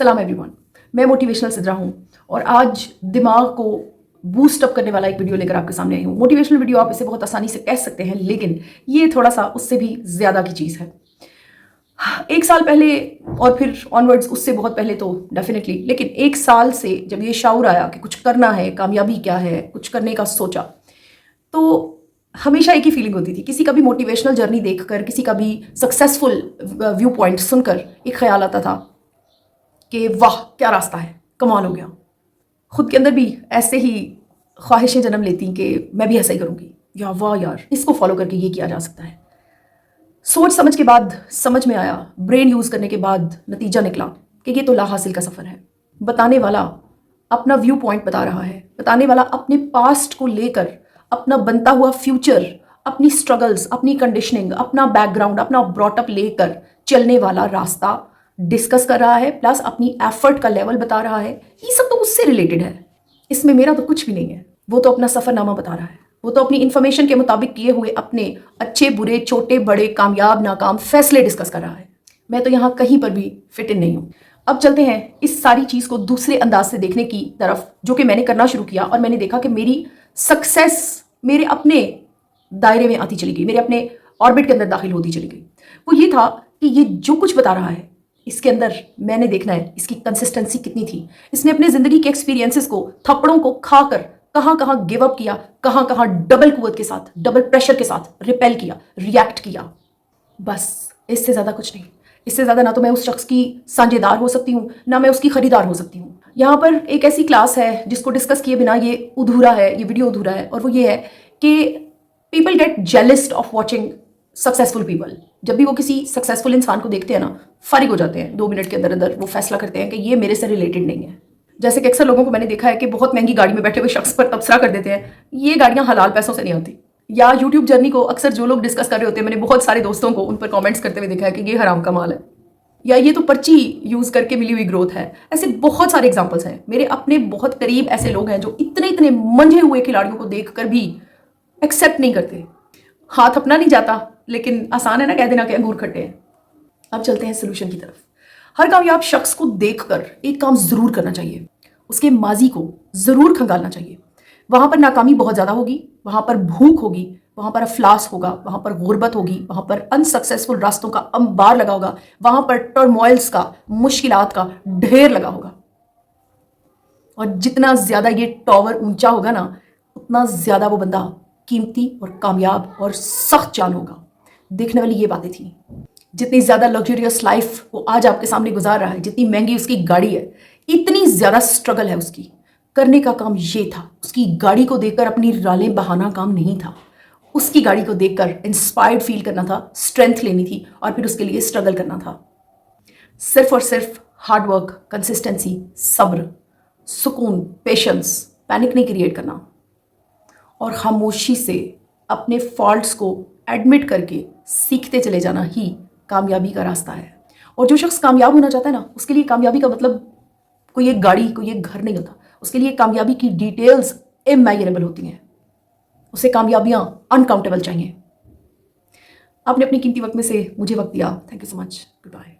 सलाम एवरीवन, मैं मोटिवेशनल सिद्रा हूँ और आज दिमाग को बूस्ट अप करने वाला एक वीडियो लेकर आपके सामने आई हूँ। मोटिवेशनल वीडियो आप इसे बहुत आसानी से कह सकते हैं, लेकिन ये थोड़ा सा उससे भी ज़्यादा की चीज़ है। 1 साल पहले और फिर ऑनवर्ड्स उससे बहुत पहले तो डेफिनेटली, लेकिन 1 साल से जब ये शाऊर आया कि कुछ करना है, कामयाबी क्या है, कुछ करने का सोचा, तो हमेशा एक ही फीलिंग होती थी। किसी का भी मोटिवेशनल जर्नी देखकर, किसी का भी सक्सेसफुल व्यू पॉइंट सुनकर एक ख्याल आता था कि वाह क्या रास्ता है, कमाल हो गया। खुद के अंदर भी ऐसे ही ख्वाहिशें जन्म लेती कि मैं भी ऐसा ही करूँगी, या वाह यार इसको फॉलो करके ये किया जा सकता है। सोच समझ के बाद समझ में आया, ब्रेन यूज़ करने के बाद नतीजा निकला कि ये तो ला हासिल का सफ़र है। बताने वाला अपना व्यू पॉइंट बता रहा है, बताने वाला अपने पास्ट को लेकर अपना बनता हुआ फ्यूचर, अपनी स्ट्रगल्स, अपनी कंडीशनिंग, अपना बैकग्राउंड, अपना ब्रॉटअप लेकर चलने वाला रास्ता डिस्कस कर रहा है, प्लस अपनी एफर्ट का लेवल बता रहा है। ये सब तो उससे रिलेटेड है, इसमें मेरा तो कुछ भी नहीं है। वो तो अपना सफ़रनामा बता रहा है, वो तो अपनी इन्फॉर्मेशन के मुताबिक किए हुए अपने अच्छे बुरे, छोटे बड़े, कामयाब नाकाम फैसले डिस्कस कर रहा है। मैं तो यहाँ कहीं पर भी फिट इन नहीं हूँ। अब चलते हैं इस सारी चीज़ को दूसरे अंदाज से देखने की तरफ, जो कि मैंने करना शुरू किया और मैंने देखा कि मेरी सक्सेस मेरे अपने दायरे में आती चली गई, मेरे अपने ऑर्बिट के अंदर दाखिल होती चली गई। वो ये था कि ये जो कुछ बता रहा है, इसके अंदर मैंने देखना है इसकी कंसिस्टेंसी कितनी थी। इसने अपने ज़िंदगी के एक्सपीरियंसेस को, थप्पड़ों को खाकर कहाँ कहाँ गिव अप किया, कहाँ कहाँ डबल कुव्वत के साथ, डबल प्रेशर के साथ रिपेल किया, रिएक्ट किया। बस इससे ज़्यादा कुछ नहीं। इससे ज़्यादा ना तो मैं उस शख्स की साझेदार हो सकती हूँ, ना मैं उसकी खरीदार हो सकती हूँ। यहाँ पर एक ऐसी क्लास है जिसको डिस्कस किए बिना ये अधूरा है, ये वीडियो अधूरा है, और वो ये है कि people get जेलस्ड of watching successful people. जब भी वो किसी सक्सेसफुल इंसान को देखते हैं ना, फारिग हो जाते हैं। 2 मिनट के अंदर अंदर वो फैसला करते हैं कि ये मेरे से रिलेटेड नहीं है। जैसे कि अक्सर लोगों को मैंने देखा है कि बहुत महंगी गाड़ी में बैठे हुए शख्स पर तबसरा कर देते हैं, ये गाड़ियाँ हलाल पैसों से नहीं आती। या यूट्यूब जर्नी को अक्सर जो लोग डिस्कस कर रहे होते हैं, मैंने बहुत सारे दोस्तों को उन पर कमेंट्स करते हुए देखा है कि ये हराम का माल है, या ये तो पर्ची यूज़ करके मिली हुई ग्रोथ है। ऐसे बहुत सारे एग्जाम्पल्स हैं। मेरे अपने बहुत करीब ऐसे लोग हैं जो इतने इतने मंझे हुए खिलाड़ियों को देख कर भी एक्सेप्ट नहीं करते। हाथ अपना नहीं जाता, लेकिन आसान है ना कह देना कि अंगूर खट्टे हैं। अब चलते हैं सोल्यूशन की तरफ। हर कामयाब शख्स को देखकर एक काम जरूर करना चाहिए, उसके माजी को जरूर खंगालना चाहिए। वहां पर नाकामी बहुत ज्यादा होगी, वहां पर भूख होगी, वहां पर अफलास होगा, वहां पर गुर्बत होगी, वहां पर अनसक्सेसफुल रास्तों का अंबार लगा होगा, वहां पर टर्मोइल्स का, मुश्किलात का ढेर लगा होगा। और जितना ज्यादा ये टॉवर ऊंचा होगा ना, उतना ज्यादा वो बंदा कीमती और कामयाब और सख्त जान होगा। देखने वाली ये बातें थी। जितनी ज़्यादा लग्जरियस लाइफ वो आज आपके सामने गुजार रहा है, जितनी महंगी उसकी गाड़ी है, इतनी ज़्यादा स्ट्रगल है उसकी। करने का काम ये था, उसकी गाड़ी को देखकर अपनी रालें बहाना काम नहीं था। उसकी गाड़ी को देखकर इंस्पायर्ड फील करना था, स्ट्रेंथ लेनी थी, और फिर उसके लिए स्ट्रगल करना था। सिर्फ और सिर्फ हार्डवर्क, कंसिस्टेंसी, सब्र, सुकून, पेशेंस, पैनिक नहीं क्रिएट करना, और खामोशी से अपने फॉल्ट्स को एडमिट करके सीखते चले जाना ही कामयाबी का रास्ता है। और जो शख्स कामयाब होना चाहता है ना, उसके लिए कामयाबी का मतलब कोई एक गाड़ी, कोई एक घर नहीं होता। उसके लिए कामयाबी की डिटेल्स इमेजिनेबल होती हैं। उसे कामयाबियां अनकाउंटेबल चाहिए। आपने अपनी कीमती वक्त में से मुझे वक्त दिया, thank you so much, good bye.